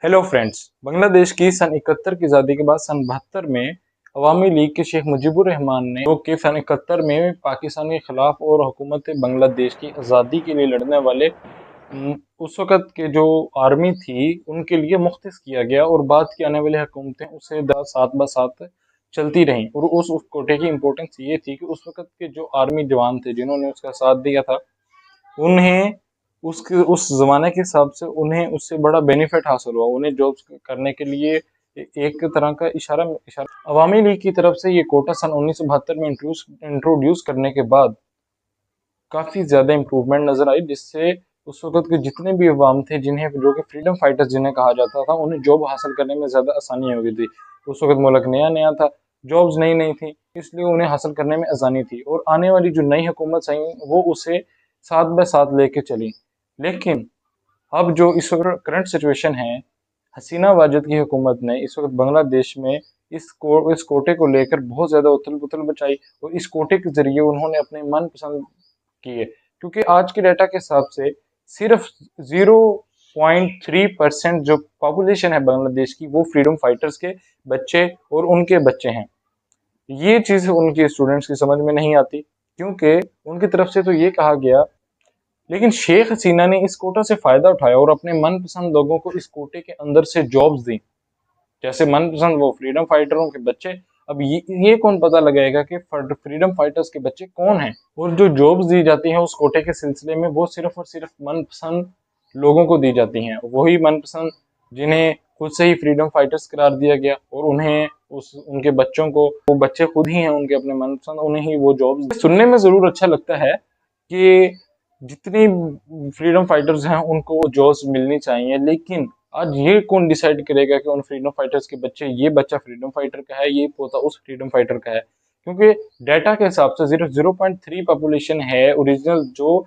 Hello friends. Bangladesh की सन 71 की आज़ादी के बाद सन 72 में अवामी लीग के शेख मुजीबुर रहमान ने जो कि सन 71 में पाकिस्तान के खिलाफ और हुकूमत बांग्लादेश की आज़ादी के लिए लड़ने वाले उस वक़्त के जो आर्मी थी उनके लिए मुख्तस किया गया और बाद की आने वाली हुकूमतें उसे 7/7 चलती रहीं। और उस कोटे की इम्पोर्टेंस ये थी कि उस वक़्त के जो आर्मी जवान थे जिन्होंने उसका साथ दिया था उन्हें उस ज़माने के हिसाब से उन्हें उससे बड़ा बेनिफिट हासिल हुआ। उन्हें जॉब्स करने के लिए एक तरह का इशारा अवामी लीग की तरफ से ये कोटा सन 1972 में इंट्रोड्यूस करने के बाद काफ़ी ज़्यादा इम्प्रूवमेंट नज़र आई, जिससे उस वक़्त के जितने भी अवाम थे जिन्हें जो कि फ्रीडम फाइटर्स जिन्हें कहा जाता था, उन्हें जॉब हासिल करने में ज़्यादा आसानी हो गई थी। उस वक़्त मुल्क नया-नया था, जॉब्स नई-नई थी, इसलिए उन्हें हासिल करने में आसानी थी और आने वाली जो नई हुकूमत आई वो उसे साथ बाय साथ लेके चली। लेकिन अब जो इस वक्त करंट सिचुएशन है, हसीना वाजिद की हुकूमत ने इस वक्त बांग्लादेश में इस कोटे को लेकर बहुत ज़्यादा उथल पुथल मचाई और इस कोटे के ज़रिए उन्होंने अपने मन पसंद किए, क्योंकि आज के डाटा के हिसाब से सिर्फ 0.3% जो पॉपुलेशन है बांग्लादेश की वो फ्रीडम फाइटर्स के बच्चे और उनके बच्चे हैं। ये चीज़ उनके स्टूडेंट्स की समझ में नहीं आती, क्योंकि उनकी तरफ से तो ये कहा गया, लेकिन शेख हसीना ने इस कोटा से फायदा उठाया और अपने मनपसंद लोगों को इस कोटे के अंदर से जॉब्स दी। जैसे मनपसंद वो फ्रीडम फाइटरों के बच्चे। अब ये कौन पता लगाएगा कि फ्रीडम फाइटर्स के बच्चे कौन हैं, और जो जॉब्स दी जाती हैं उस कोटे के सिलसिले में वो सिर्फ और सिर्फ मनपसंद लोगों को दी जाती हैं। वही मनपसंद जिन्हें खुद से ही फ्रीडम फाइटर्स करार दिया गया और उन्हें उनके बच्चों को, वो बच्चे खुद ही हैं उनके अपने मनपसंद, उन्हें ही वो जॉब्स। सुनने में जरूर अच्छा लगता है कि जितनी फ्रीडम फाइटर्स हैं उनको जॉब्स मिलनी चाहिए, लेकिन आज ये कौन डिसाइड करेगा कि उन फ्रीडम फाइटर्स के बच्चे, ये बच्चा फ्रीडम फाइटर का है, ये पोता उस फ्रीडम फाइटर का है? क्योंकि डाटा के हिसाब से सिर्फ 0.3 पॉपुलेशन है ओरिजिनल जो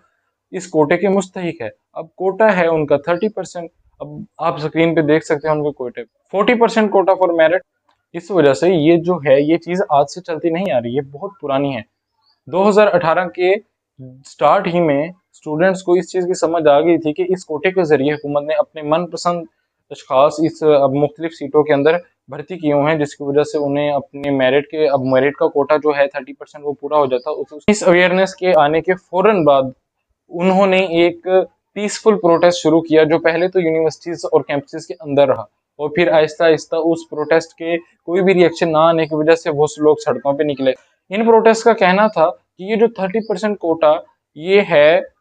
इस कोटे के मुस्तहिक है। अब कोटा है उनका 30%। अब आप स्क्रीन पे देख सकते हैं उनके कोटे 40% कोटा फॉर मेरिट। इस वजह से ये जो है ये चीज आज से चलती नहीं आ रही है, बहुत पुरानी है। 2018 के स्टार्ट ही में स्टूडेंट्स को इस चीज़ की समझ आ गई थी कि इस कोटे के जरिए हुकूमत ने अपने मनपसंद अशखास इस अब मुख्तलिफ सीटों के अंदर भर्ती किए हुए हैं, जिसकी वजह से उन्हें अपने मेरिट का कोटा जो है 30% वो पूरा हो जाता। इस अवेयरनेस के आने के फौरन बाद उन्होंने एक पीसफुल प्रोटेस्ट शुरू किया, जो पहले तो यूनिवर्सिटीज और कैंपसेस के अंदर रहा और फिर आहिस्ता आहिस्ता उस प्रोटेस्ट के कोई भी रिएक्शन ना आने की वजह से वो लोग सड़कों पे निकले। इन प्रोटेस्ट का कहना था कि ये जो 30% कोटा ये है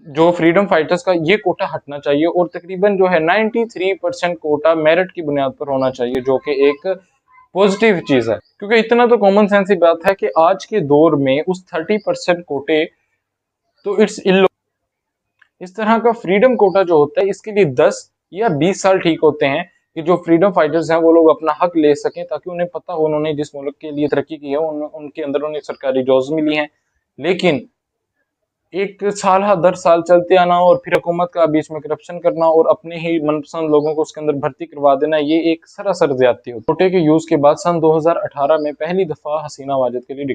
जो फ्रीडम फाइटर्स का, ये कोटा हटना चाहिए और तकरीबन जो है 93% कोटा मेरिट की बुनियाद पर होना चाहिए, जो कि एक पॉजिटिव चीज है। क्योंकि इतना तो कॉमन सेंस की बात है कि आज के दौर में उस 30% कोटे तो इट्स इल इस तरह का फ्रीडम कोटा जो होता है इसके लिए 10 या 20 साल ठीक होते हैं कि जो फ्रीडम फाइटर्स हैं वो लोग अपना हक ले सकें, ताकि उन्हें पता हो उन्होंने जिस मुल्क के लिए तरक्की की है उनके अंदर उन्हें सरकारी जॉब्स मिली हैं। लेकिन एक साल दर साल चलते आना और फिर हुकूमत का बीच में करप्शन करना और अपने ही मनपसंद लोगों को उसके अंदर भर्ती करवा देना, ये एक सरासर ज्यादती होती है। कोटे के यूज के बाद सन 2018 में पहली दफा हसीना वाजिद के लिए